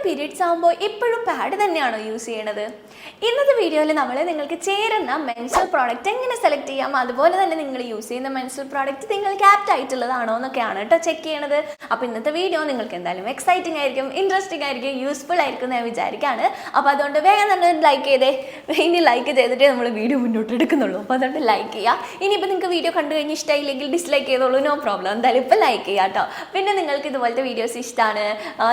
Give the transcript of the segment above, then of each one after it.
Periods ആകുമ്പോൾ എപ്പോഴും pad തന്നെയാണോ യൂസ് ചെയ്യണത്? ഇന്നത്തെ വീഡിയോയിൽ നമ്മൾ നിങ്ങൾക്ക് ചേരുന്ന മെൻസ്ട്രൽ പ്രോഡക്റ്റ് എങ്ങനെ സെലക്ട് ചെയ്യാം, അതുപോലെ തന്നെ നിങ്ങൾ യൂസ് ചെയ്യുന്ന മെൻസ്ട്രൽ പ്രോഡക്റ്റ് നിങ്ങൾക്ക് ആപ്റ്റ് ആയിട്ടുള്ളതാണോ എന്നൊക്കെയാണ് കേട്ടോ ചെക്ക് ചെയ്യണത്. അപ്പോൾ ഇന്നത്തെ വീഡിയോ നിങ്ങൾക്ക് എന്തായാലും എക്സൈറ്റിംഗ് ആയിരിക്കും, ഇൻട്രസ്റ്റിംഗ് ആയിരിക്കും, യൂസ്ഫുൾ ആയിരിക്കും എന്ന് ഞാൻ വിചാരിക്കുകയാണ്. അപ്പോൾ അതുകൊണ്ട് വേഗം തന്നെ ലൈക്ക് ചെയ്തേ. ഇനി ലൈക്ക് ചെയ്തിട്ടേ നമ്മൾ വീഡിയോ മുന്നോട്ട് എടുക്കുന്നുള്ളൂ. അപ്പോൾ അതുകൊണ്ട് ലൈക്ക് ചെയ്യുക. ഇനിയിപ്പോൾ നിങ്ങൾക്ക് വീഡിയോ കണ്ടു കഴിഞ്ഞ് ഇഷ്ടമായില്ലെങ്കിൽ ഡിസ്ലൈക്ക് ചെയ്തോളൂ, നോ പ്രോബ്ലം. എന്തായാലും ഇപ്പോൾ ലൈക്ക് ചെയ്യാം കേട്ടോ. പിന്നെ നിങ്ങൾക്ക് ഇതുപോലത്തെ വീഡിയോസ് ഇഷ്ടമാണ്,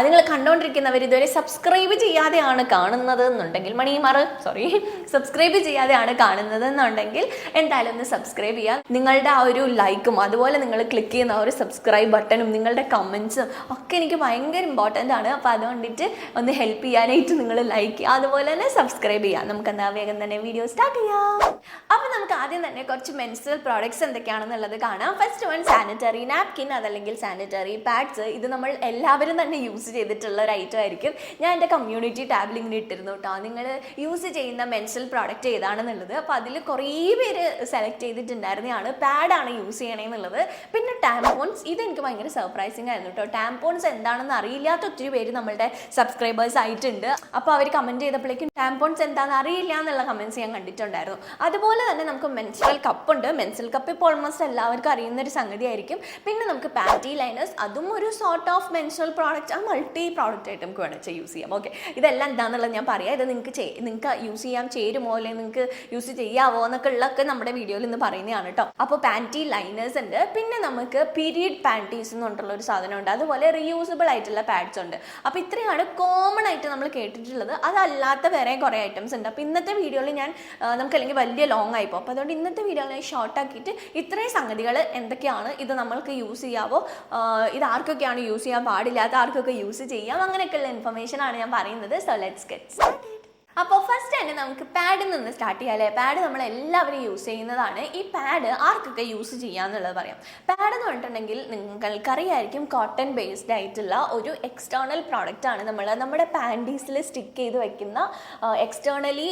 നിങ്ങൾ കണ്ടുകൊണ്ടിരിക്കുന്നവർ ഇതുവരെ സബ്സ്ക്രൈബ് ചെയ്യാതെയാണ് കാണുന്നത് എന്നുണ്ടെങ്കിൽ സബ്സ്ക്രൈബ് ചെയ്യാതെയാണ് കാണുന്നത് എന്നുണ്ടെങ്കിൽ എന്തായാലും ഒന്ന് സബ്സ്ക്രൈബ് ചെയ്യുക. നിങ്ങളുടെ ആ ഒരു ലൈക്കും അതുപോലെ നിങ്ങൾ ക്ലിക്ക് ചെയ്യുന്ന ആ ഒരു സബ്സ്ക്രൈബ് ബട്ടണും നിങ്ങളുടെ കമൻസും ഒക്കെ എനിക്ക് ഭയങ്കര ഇമ്പോർട്ടൻ്റ് ആണ്. അപ്പോൾ അതുകൊണ്ടിട്ട് ഒന്ന് ഹെൽപ്പ് ചെയ്യാനായിട്ട് നിങ്ങൾ ലൈക്ക് ചെയ്യുക, അതുപോലെ തന്നെ സബ്സ്ക്രൈബ് ചെയ്യുക. നമുക്ക് എന്താ വേഗം തന്നെ വീഡിയോ സ്റ്റാർട്ട് ചെയ്യാം. അപ്പോൾ നമുക്ക് ആദ്യം തന്നെ കുറച്ച് മെൻസ്ട്രൽ പ്രോഡക്ട്സ് എന്തൊക്കെയാണെന്നുള്ളത് കാണാം. ഫസ്റ്റ് വൺ സാനിറ്ററി നാപ്കിൻ, അതല്ലെങ്കിൽ സാനിറ്ററി പാഡ്സ്. ഇത് നമ്മൾ എല്ലാവരും തന്നെ യൂസ് ചെയ്തിട്ടുള്ള ഒരു ഐറ്റം ആയിരിക്കും. ഞാൻ എൻ്റെ കമ്മ്യൂണിറ്റി ടാബിൽ ഇങ്ങനെ ഇട്ടിരുന്നു കേട്ടോ, നിങ്ങൾ യൂസ് ചെയ്യുന്ന മെൻസ്ട്രൽ പ്രോഡക്റ്റ് ഏതാണെന്നുള്ളത്. അപ്പോൾ അതിൽ കുറേ പേര് സെലക്ട് ചെയ്തിട്ടുണ്ടായിരുന്നതാണ് പാഡാണ് യൂസ് ചെയ്യണമെന്നുള്ളത്. പിന്നെ ടാംപോൺസ്, ഇതെനിക്ക് ഭയങ്കര സർപ്രൈസിങ് ആയിരുന്നു കേട്ടോ. ടാംപോൺസ് എന്താണെന്ന് അറിയില്ലാത്ത ഒത്തിരി പേര് നമ്മളുടെ സബ്സ്ക്രൈബേഴ്സ് ആയിട്ടുണ്ട്. അപ്പോൾ അവർ കമൻറ്റ് ചെയ്തപ്പോഴേക്കും ടാംപോൺസ് എന്താണെന്ന് അറിയില്ല എന്നുള്ള കമൻറ്റ്സ് ഞാൻ കണ്ടിട്ടുണ്ടായിരുന്നു. അതുപോലെ തന്നെ നമുക്ക് മെൻസ്ട്രൽ കപ്പുണ്ട്. മെൻസ്ട്രൽ കപ്പ് ഇപ്പോൾ ഓൾമോസ്റ്റ് എല്ലാവർക്കും അറിയുന്ന ഒരു സംഗതി ആയിരിക്കും. പിന്നെ നമുക്ക് പാറ്റി ലൈനേഴ്സ്, അതും ഒരു സോർട്ട് ഓഫ് മെൻസ്ട്രൽ പ്രോഡക്റ്റ്, ആ മൾട്ടി പ്രോഡക്റ്റ് ആയിട്ട് നമുക്ക് വേണമെങ്കിൽ യൂസ് ചെയ്യാം. ഓക്കെ, ഇതെല്ലാം എന്താണെന്നുള്ളത് ഞാൻ പറയാം. ഇത് നിങ്ങൾക്ക് യൂസ് ചെയ്യാൻ ചേരുമോ, അല്ലെങ്കിൽ നിങ്ങൾക്ക് യൂസ് ചെയ്യാവോ എന്നൊക്കെ ഉള്ളതൊക്കെ നമ്മുടെ വീഡിയോയിൽ ഇന്ന് പറയുന്നതാണ് കേട്ടോ. അപ്പോൾ പാൻറ്റി ലൈനേഴ്സ് ഉണ്ട്. പിന്നെ നമുക്ക് പീരിയഡ് പാൻറ്റീസ് എന്ന് പറഞ്ഞിട്ടുള്ള ഒരു സാധനമുണ്ട്. അതുപോലെ റീയൂസബിൾ ആയിട്ടുള്ള പാഡ്സ് ഉണ്ട്. അപ്പോൾ ഇത്രയാണ് കോമൺ ആയിട്ട് നമ്മൾ കേട്ടിട്ടുള്ളത്. അതല്ലാത്ത വേറെ കുറേ ഐറ്റംസ് ഉണ്ട്. അപ്പോൾ ഇന്നത്തെ വീഡിയോയിൽ നമുക്ക് അല്ലെങ്കിൽ വലിയ ലോങ് ആയിപ്പോൾ, അപ്പോൾ അതുകൊണ്ട് ഇന്നത്തെ വീഡിയോയിൽ ഞാൻ ഷോർട്ട് ആക്കിയിട്ട് ഇത്രയും സംഗതികൾ എന്തൊക്കെയാണ്, ഇത് നമ്മൾക്ക് യൂസ് ചെയ്യാവോ, ഇത് ആർക്കൊക്കെയാണ് യൂസ് ചെയ്യാൻ പാടില്ലാത്ത, ആർക്കൊക്കെ യൂസ് ചെയ്യാം, അങ്ങനെയൊക്കെയുള്ള ഇൻഫർമേഷൻ ആണ് ഞാൻ പറയുന്നത്. So let's get started. അപ്പോൾ ഫസ്റ്റ് തന്നെ നമുക്ക് പാഡിൽ നിന്ന് സ്റ്റാർട്ട് ചെയ്യാം അല്ലേ. പാഡ് നമ്മൾ എല്ലാവരും യൂസ് ചെയ്യുന്നതാണ്. ഈ പാഡ് ആർക്കൊക്കെ യൂസ് ചെയ്യാന്നുള്ളത് പറയാം. പാഡ് എന്ന് പറഞ്ഞിട്ടുണ്ടെങ്കിൽ നിങ്ങൾക്കറിയായിരിക്കും, കോട്ടൺ ബേസ്ഡ് ആയിട്ടുള്ള ഒരു എക്സ്റ്റേണൽ പ്രോഡക്റ്റ് ആണ്. നമ്മുടെ പാൻറ്റീസിൽ സ്റ്റിക്ക് ചെയ്ത് വെക്കുന്ന, എക്സ്റ്റേണലി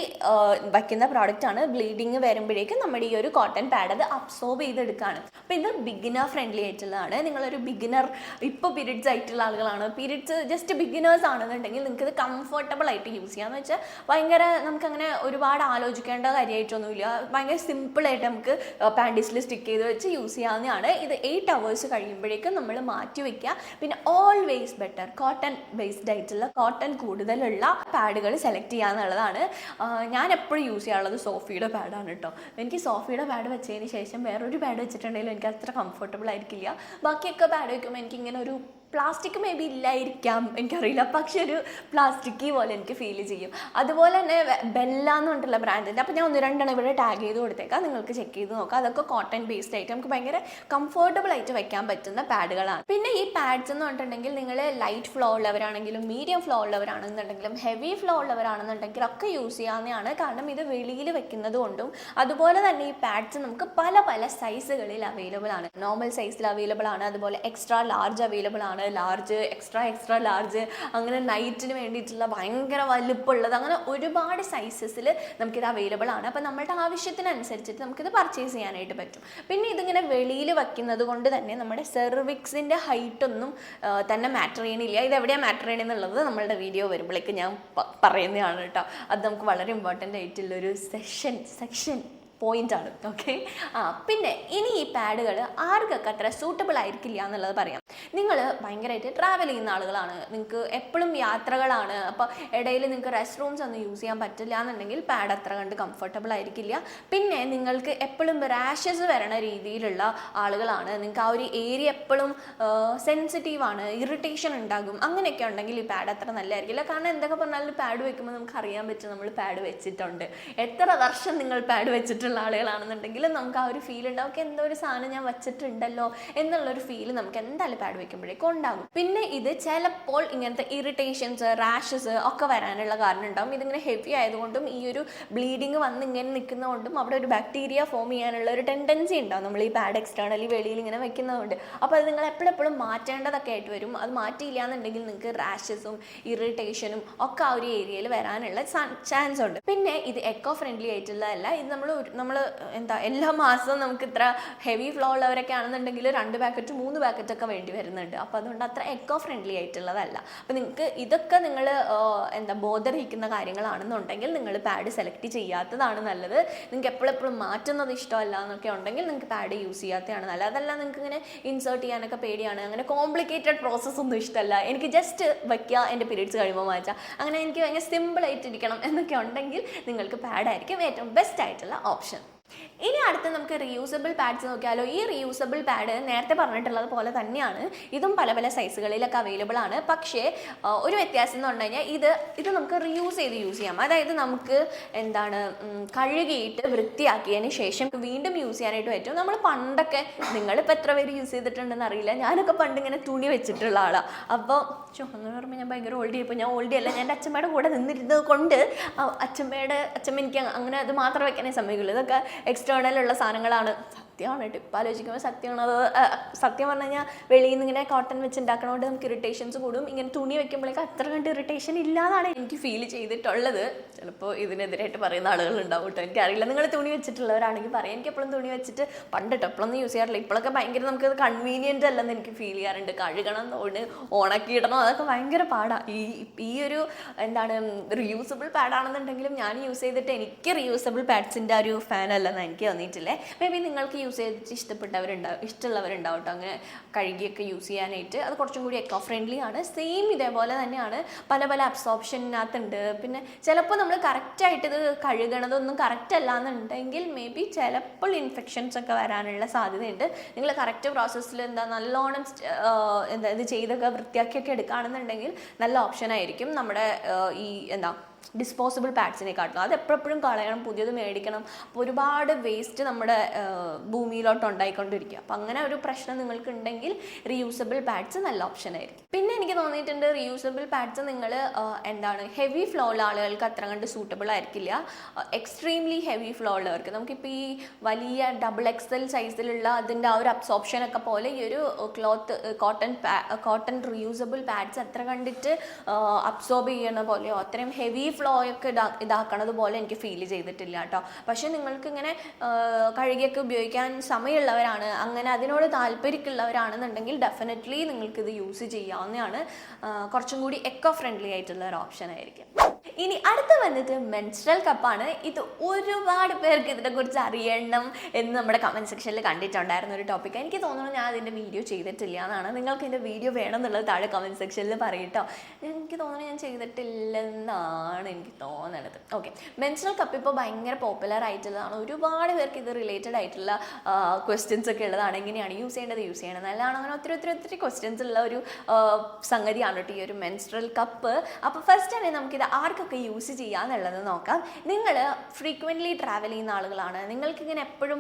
വയ്ക്കുന്ന പ്രോഡക്റ്റ് ആണ്. ബ്ലീഡിങ് വരുമ്പോഴേക്കും നമ്മുടെ ഈ ഒരു കോട്ടൺ പാഡ് അത് അബ്സോർബ് ചെയ്തെടുക്കുകയാണ്. അപ്പോൾ ഇത് ബിഗിനർ ഫ്രണ്ട്ലി ആയിട്ടുള്ളതാണ്. നിങ്ങളൊരു ബിഗിനർ, ഇപ്പോൾ പീരിയഡ്സ് ആയിട്ടുള്ള ആളുകളാണ്, പീരിയഡ്സ് ജസ്റ്റ് ബിഗിനേഴ്സ് ആണെന്നുണ്ടെങ്കിൽ നിങ്ങൾക്ക് ഇത് കംഫർട്ടബിൾ ആയിട്ട് യൂസ് ചെയ്യാമെന്ന് വെച്ചാൽ ഭയങ്കര നമുക്കങ്ങനെ ഒരുപാട് ആലോചിക്കേണ്ട കാര്യമായിട്ടൊന്നുമില്ല. ഭയങ്കര സിമ്പിളായിട്ട് നമുക്ക് പാൻറ്റീസിൽ സ്റ്റിക്ക് ചെയ്ത് വെച്ച് യൂസ് ചെയ്യാവുന്നതാണ്. ഇത് 8 hours കഴിയുമ്പോഴേക്കും നമ്മൾ മാറ്റി വയ്ക്കുക. പിന്നെ ഓൾവേസ് ബെറ്റർ കോട്ടൺ ബേസ്ഡ് ആയിട്ടുള്ള, കോട്ടൺ കൂടുതലുള്ള പാഡുകൾ സെലക്ട് ചെയ്യാന്നുള്ളതാണ്. ഞാൻ എപ്പോഴും യൂസ് ചെയ്യാറുള്ളത് സോഫിയുടെ പാഡാണ് കേട്ടോ. എനിക്ക് സോഫിയുടെ പാഡ് വെച്ചതിന് ശേഷം വേറൊരു പാഡ് വെച്ചിട്ടുണ്ടെങ്കിലും എനിക്ക് അത്ര കംഫർട്ടബിൾ ആയിരിക്കില്ല. ബാക്കിയൊക്കെ പാഡ് വയ്ക്കുമ്പോൾ എനിക്കിങ്ങനെ ഒരു പ്ലാസ്റ്റിക് മേ ബി ഇല്ലായിരിക്കാം, എനിക്കറിയില്ല, പക്ഷെ ഒരു പ്ലാസ്റ്റിക്കി പോലെ എനിക്ക് ഫീൽ ചെയ്യും. അതുപോലെ തന്നെ ബെല്ല എന്ന് പറഞ്ഞിട്ടുള്ള ബ്രാൻഡിൻ്റെ, അപ്പോൾ ഞാൻ 1-2 ഇവിടെ ടാഗ് ചെയ്ത് കൊടുത്തേക്കാം, നിങ്ങൾക്ക് ചെക്ക് ചെയ്ത് നോക്കാം. അതൊക്കെ കോട്ടൺ ബേസ്ഡ് ആയിട്ട് നമുക്ക് ഭയങ്കര കംഫർട്ടബിൾ ആയിട്ട് വെക്കാൻ പറ്റുന്ന പാഡുകളാണ്. പിന്നെ ഈ പാഡ്സ് എന്ന് പറഞ്ഞിട്ടുണ്ടെങ്കിൽ നിങ്ങൾ ലൈറ്റ് ഫ്ലോ ഉള്ളവരാണെങ്കിലും, മീഡിയം ഫ്ലോ ഉള്ളവരാണെന്നുണ്ടെങ്കിലും, ഹെവി ഫ്ലോ ഉള്ളവരാണെന്നുണ്ടെങ്കിലും ഒക്കെ യൂസ് ചെയ്യാവുന്നതാണ്. കാരണം ഇത് വെളിയിൽ വെക്കുന്നത് കൊണ്ടും, അതുപോലെ തന്നെ ഈ പാഡ്സ് നമുക്ക് പല പല സൈസുകളിൽ അവൈലബിൾ ആണ്. നോർമൽ സൈസിൽ അവൈലബിൾ ആണ്, അതുപോലെ എക്സ്ട്രാ ലാർജ് അവൈലബിൾ ആണ്, ലാർജ്, എക്സ്ട്രാ ലാർജ്, അങ്ങനെ നൈറ്റിന് വേണ്ടിയിട്ടുള്ള ഭയങ്കര വലുപ്പമുള്ളത്, അങ്ങനെ ഒരുപാട് സൈസസിൽ നമുക്കിത് അവൈലബിൾ ആണ്. അപ്പോൾ നമ്മുടെ ആവശ്യത്തിനനുസരിച്ചിട്ട് നമുക്കിത് പർച്ചേസ് ചെയ്യാനായിട്ട് പറ്റും. പിന്നെ ഇതിങ്ങനെ വെളിയിൽ വയ്ക്കുന്നത് കൊണ്ട് തന്നെ നമ്മുടെ സെർവിക്സിൻ്റെ ഹൈറ്റൊന്നും തന്നെ മാറ്റർ ചെയ്യണില്ല. ഇതെവിടെയാണ് മാറ്റർ ചെയ്യണമെന്നുള്ളത് നമ്മളുടെ വീഡിയോ വരുമ്പോഴേക്ക് ഞാൻ പറയുന്നതാണ് കേട്ടോ. അത് നമുക്ക് വളരെ ഇമ്പോർട്ടൻ്റ് ആയിട്ടുള്ളൊരു സെക്ഷൻ പോയിന്റ് ആണ്. ഓക്കെ, പിന്നെ ഇനി ഈ പാഡുകൾ ആർക്കൊക്കെ അത്ര സൂട്ടബിൾ ആയിരിക്കില്ല എന്നുള്ളത് പറയാം. നിങ്ങൾ ഭയങ്കരമായിട്ട് ട്രാവൽ ചെയ്യുന്ന ആളുകളാണ്, നിങ്ങൾക്ക് എപ്പോഴും യാത്രകളാണ്, അപ്പോൾ ഇടയിൽ നിങ്ങൾക്ക് റെസ്റ്റ് റൂംസ് ഒന്നും യൂസ് ചെയ്യാൻ പറ്റില്ല എന്നുണ്ടെങ്കിൽ പാഡ് അത്ര കണ്ട് കംഫർട്ടബിൾ ആയിരിക്കില്ല. പിന്നെ നിങ്ങൾക്ക് എപ്പോഴും റാഷസ് വരണ രീതിയിലുള്ള ആളുകളാണ്, നിങ്ങൾക്ക് ആ ഒരു ഏരിയ എപ്പോഴും സെൻസിറ്റീവാണ്, ഇറിറ്റേഷൻ ഉണ്ടാകും, അങ്ങനെയൊക്കെ ഉണ്ടെങ്കിൽ ഈ പാഡ് അത്ര നല്ലതായിരിക്കില്ല. കാരണം എന്തൊക്കെ പറഞ്ഞാലും പാഡ് വെക്കുമ്പോൾ നമുക്ക് അറിയാൻ പറ്റും നമ്മൾ പാഡ് വെച്ചിട്ടുണ്ട്. എത്ര വർഷം നിങ്ങൾ പാഡ് വെച്ചിട്ടുള്ള ആളുകളാണെന്നുണ്ടെങ്കിൽ നമുക്ക് ആ ഒരു ഫീൽ ഉണ്ടാവും, ഓക്കെ എന്തോ ഒരു സാധനം ഞാൻ വെച്ചിട്ടുണ്ടല്ലോ എന്നുള്ളൊരു ഫീല് നമുക്ക് എന്തായാലും പാഡ് വെക്കുമ്പോഴേക്കും ഉണ്ടാകും. പിന്നെ ഇത് ചിലപ്പോൾ ഇങ്ങനത്തെ ഇറിറ്റേഷൻസ്, റാഷസ് ഒക്കെ വരാനുള്ള കാരണം ഉണ്ടാകും. ഇതിങ്ങനെ ഹെവി ആയതുകൊണ്ടും ഈ ഒരു ബ്ലീഡിങ് വന്ന് ഇങ്ങനെ നിൽക്കുന്നതുകൊണ്ടും അവിടെ ഒരു ബാക്ടീരിയ ഫോം ചെയ്യാനുള്ള ഒരു ടെൻഡൻസി ഉണ്ടാകും നമ്മൾ ഈ പാഡ് എക്സ്റ്റേണലി വെളിയിൽ ഇങ്ങനെ വെക്കുന്നതുകൊണ്ട്. അപ്പോൾ അത് നിങ്ങൾ എപ്പോഴെപ്പോഴും മാറ്റേണ്ടതൊക്കെ ആയിട്ട് വരും. അത് മാറ്റിയില്ല എന്നുണ്ടെങ്കിൽ നിങ്ങൾക്ക് റാഷസും ഇറിറ്റേഷനും ഒക്കെ ആ ഒരു ഏരിയയിൽ വരാനുള്ള ചാൻസ് ഉണ്ട്. പിന്നെ ഇത് എക്കോ ഫ്രണ്ട്ലി ആയിട്ടുള്ളതല്ല. ഇത് നമ്മൾ എന്താ എല്ലാ മാസവും നമുക്ക് ഇത്ര ഹെവി ഫ്ലോ ഉള്ളവരൊക്കെ ആണെന്നുണ്ടെങ്കിൽ 2 പാക്കറ്റ് 3 പാക്കറ്റൊക്കെ വേണ്ടി വരുന്നുണ്ട്. അപ്പോൾ അതുകൊണ്ട് അത്ര എക്കോ ഫ്രണ്ട്ലി ആയിട്ടുള്ളതല്ല. അപ്പോൾ നിങ്ങൾക്ക് ഇതൊക്കെ നിങ്ങൾ എന്താ ബോധറിയിക്കുന്ന കാര്യങ്ങളാണെന്നുണ്ടെങ്കിൽ നിങ്ങൾ പാഡ് സെലക്ട് ചെയ്യാത്തതാണ് നല്ലത്. നിങ്ങൾക്ക് എപ്പോഴെപ്പോഴും മാറ്റുന്നത് ഇഷ്ടമല്ല എന്നൊക്കെ ഉണ്ടെങ്കിൽ നിങ്ങൾക്ക് പാഡ് യൂസ് ചെയ്യാത്തതാണ് നല്ലത്. അതല്ല നിങ്ങൾക്ക് ഇങ്ങനെ ഇൻസേർട്ട് ചെയ്യാനൊക്കെ പേടിയാണ്, അങ്ങനെ കോംപ്ലിക്കേറ്റഡ് പ്രോസസ്സ് ഒന്നും ഇഷ്ടമല്ല, എനിക്ക് ജസ്റ്റ് വയ്ക്കുക, എൻ്റെ പീരീഡ്സ് കഴിയുമ്പോൾ മാറ്റാം, അങ്ങനെ എനിക്ക് ഭയങ്കര സിമ്പിളായിട്ടിരിക്കണം എന്നൊക്കെ ഉണ്ടെങ്കിൽ നിങ്ങൾക്ക് പാഡായിരിക്കും ഏറ്റവും ബെസ്റ്റ് ആയിട്ടുള്ള ഓപ്ഷൻ. ഇനി അടുത്ത് നമുക്ക് റീയൂസബിൾ പാഡ്സ് നോക്കിയാലോ. ഈ റീയൂസബിൾ പാഡ് നേരത്തെ പറഞ്ഞിട്ടുള്ളത് പോലെ തന്നെയാണ്, ഇതും പല പല സൈസുകളിലൊക്കെ അവൈലബിൾ ആണ്. പക്ഷേ ഒരു വ്യത്യാസം എന്ന് പറഞ്ഞു കഴിഞ്ഞാൽ ഇത് നമുക്ക് റീയൂസ് ചെയ്ത് യൂസ് ചെയ്യാം. അതായത് നമുക്ക് എന്താണ് കഴുകിയിട്ട് വൃത്തിയാക്കിയതിന് ശേഷം വീണ്ടും യൂസ് ചെയ്യാനായിട്ട് പറ്റും. നമ്മൾ പണ്ടൊക്കെ, നിങ്ങളിപ്പോൾ എത്ര പേര് യൂസ് ചെയ്തിട്ടുണ്ടെന്ന് അറിയില്ല, ഞാനൊക്കെ പണ്ട് ഇങ്ങനെ തുണി വെച്ചിട്ടുള്ള ആളാണ്. അപ്പോൾ അങ്ങനെ പറയുമ്പോൾ ഞാൻ ഭയങ്കര ഓൾഡി ആയിപ്പോൾ, ഞാൻ ഓൾഡി അല്ല, ഞാൻ എൻ്റെ അച്ഛമ്മയുടെ കൂടെ നിന്നിരുന്നത് കൊണ്ട് അച്ഛമ്മ എനിക്ക് അങ്ങനെ അത് മാത്രം വെക്കാനേ സമയമുള്ളൂ. ഇതൊക്കെ എക്സ്റ്റേണലുള്ള സാധനങ്ങളാണ്. സത്യമാണ് കേട്ടോ, ഇപ്പം ആലോചിക്കുമ്പോൾ സത്യമാണ്. അത് സത്യം പറഞ്ഞു കഴിഞ്ഞാൽ വെളിയിൽ നിന്ന് ഇങ്ങനെ കോട്ടൺ വെച്ച് ഉണ്ടാക്കണോണ്ട് നമുക്ക് ഇറിറ്റേഷൻസ് കൂടും. ഇങ്ങനെ തുണി വെക്കുമ്പോഴേക്കും അത്ര കണ്ട് ഇറിറ്റേഷൻ ഇല്ലാതാണ് എനിക്ക് ഫീൽ ചെയ്തിട്ടുള്ളത്. ചിലപ്പോൾ ഇതിനെതിരായിട്ട് പറയുന്ന ആളുകളുണ്ടാവും കേട്ടോ, എനിക്കറിയില്ല. നിങ്ങൾ തുണി വെച്ചിട്ടുള്ളവരാണെങ്കിൽ പറയാം. എനിക്ക് എപ്പോഴും തുണി വെച്ചിട്ട് പണ്ട് കേട്ടോ, എപ്പോഴൊന്നും യൂസ് ചെയ്യാറില്ല. ഇപ്പോഴൊക്കെ ഭയങ്കര നമുക്ക് കൺവീനിയൻ്റ് അല്ലെന്ന് എനിക്ക് ഫീൽ ചെയ്യാറുണ്ട്. കഴുകണം, ഉണക്കിയിടണം, അതൊക്കെ ഭയങ്കര പാടാണ്. ഈ ഒരു എന്താണ് റീയൂസബിൾ പാഡാണെന്നുണ്ടെങ്കിലും ഞാൻ യൂസ് ചെയ്തിട്ട് എനിക്ക് റീയൂസബിൾ പാഡ്സിൻ്റെ ഒരു ഫാൻ അല്ലെന്ന് എനിക്ക് തോന്നിയിട്ടില്ലേ. മേ ബി നിങ്ങൾക്ക് യൂസ് ചെയ്തിട്ട് ഇഷ്ടമുള്ളവരുണ്ടാവും കേട്ടോ, അങ്ങനെ കഴുകിയൊക്കെ യൂസ് ചെയ്യാനായിട്ട്. അത് കുറച്ചും കൂടി എക്കോ ഫ്രണ്ട്ലി ആണ്. സെയിം ഇതേപോലെ തന്നെയാണ്, പല പല അബ്സോർപ്ഷനകത്തുണ്ട്. പിന്നെ ചിലപ്പോൾ നമ്മൾ കറക്റ്റായിട്ട് ഇത് കഴുകണതൊന്നും കറക്റ്റ് അല്ല എന്നുണ്ടെങ്കിൽ മേ ബി ചിലപ്പോൾ ഇൻഫെക്ഷൻസ് ഒക്കെ വരാനുള്ള സാധ്യതയുണ്ട്. നിങ്ങൾ കറക്റ്റ് പ്രോസസ്സിൽ നല്ലോണം ഇത് ചെയ്തൊക്കെ വൃത്തിയാക്കിയൊക്കെ എടുക്കുകയാണെന്നുണ്ടെങ്കിൽ നല്ല ഓപ്ഷനായിരിക്കും നമ്മുടെ ഈ ഡിസ്പോസിബിൾ പാഡ്സിനെക്കാട്ടും. അത് എപ്പോഴും കളയണം, പുതിയത് മേടിക്കണം. അപ്പോൾ ഒരുപാട് വേസ്റ്റ് നമ്മുടെ ഭൂമിയിലോട്ട് ഉണ്ടായിക്കൊണ്ടിരിക്കുക. അപ്പോൾ അങ്ങനെ ഒരു പ്രശ്നം നിങ്ങൾക്ക് ഉണ്ടെങ്കിൽ റീയൂസബിൾ പാഡ്സ് നല്ല ഓപ്ഷൻ ആയിരിക്കും. പിന്നെ എനിക്ക് തോന്നിയിട്ടുണ്ട് റീയൂസബിൾ പാഡ്സ് നിങ്ങൾ ഹെവി ഫ്ലോ ഉള്ള ആളുകൾക്ക് അത്ര കണ്ട് സൂട്ടബിൾ ആയിരിക്കില്ല. എക്സ്ട്രീംലി ഹെവി ഫ്ലോ ഉള്ളവർക്ക്, നമുക്കിപ്പോൾ ഈ വലിയ XXL സൈസിലുള്ള അതിൻ്റെ ആ ഒരു അബ്സോർപ്ഷനൊക്കെ പോലെ ഈ ഒരു കോട്ടൺ റീയൂസബിൾ പാഡ്സ് അത്ര കണ്ടിട്ട് അബ്സോർബ് ചെയ്യുന്ന പോലെയോ അത്രയും ഹെവി ഫ്ലോ ഒക്കെ ഇതാക്കണത് പോലെ എനിക്ക് ഫീൽ ചെയ്തിട്ടില്ല കേട്ടോ. പക്ഷെ നിങ്ങൾക്ക് ഇങ്ങനെ കഴുകിയൊക്കെ ഉപയോഗിക്കാൻ സമയമുള്ളവരാണ്, അങ്ങനെ അതിനോട് താല്പര്യമുള്ളവരാണെന്നുണ്ടെങ്കിൽ ഡെഫിനറ്റ്ലി നിങ്ങൾക്കിത് യൂസ് ചെയ്യാവുന്നതാണ്. കുറച്ചും കൂടി എക്കോ ഫ്രണ്ട്ലി ആയിട്ടുള്ള ഒരു ഓപ്ഷൻ ആയിരിക്കും. ഇനി അടുത്ത് വന്നിട്ട് മെൻസ്ട്രൽ കപ്പാണ്. ഇത് ഒരുപാട് പേർക്ക് ഇതിനെക്കുറിച്ച് അറിയണം എന്ന് നമ്മുടെ കമൻറ്റ് സെക്ഷനിൽ കണ്ടിട്ടുണ്ടായിരുന്ന ഒരു ടോപ്പിക്. എനിക്ക് തോന്നുന്നു ഞാൻ അതിൻ്റെ വീഡിയോ ചെയ്തിട്ടില്ല എന്നാണ്. നിങ്ങൾക്ക് എൻ്റെ വീഡിയോ വേണം എന്നുള്ളത് താഴെ കമൻറ്റ് സെക്ഷനിൽ പറയട്ടോ. എനിക്ക് തോന്നുന്നു ഞാൻ ചെയ്തിട്ടില്ലെന്നാണ് എനിക്ക് തോന്നുന്നത്. ഓക്കെ, മെൻസ്ട്രൽ കപ്പ് ഇപ്പോൾ ഭയങ്കര പോപ്പുലർ ആയിട്ടുള്ളതാണ്. ഒരുപാട് പേർക്ക് ഇത് റിലേറ്റഡ് ആയിട്ടുള്ള ക്വസ്റ്റ്യൻസ് ഒക്കെ ഉള്ളതാണ്. എങ്ങനെയാണ് യൂസ് ചെയ്യേണ്ടത് നല്ലതാണ്, അങ്ങനെ ഒത്തിരി ക്വസ്റ്റ്യൻസ് ഉള്ള ഒരു സംഗതിയാണ് കേട്ടോ ഈ ഒരു മെൻസ്ട്രൽ കപ്പ്. അപ്പോൾ ഫസ്റ്റ് തന്നെ നമുക്കിത് ആർക്കൊക്കെ യൂസ് ചെയ്യാന്നുള്ളത് നോക്കാം. നിങ്ങൾ ഫ്രീക്വൻ്റ്ലി ട്രാവൽ ചെയ്യുന്ന ആളുകളാണ്, നിങ്ങൾക്കിങ്ങനെ എപ്പോഴും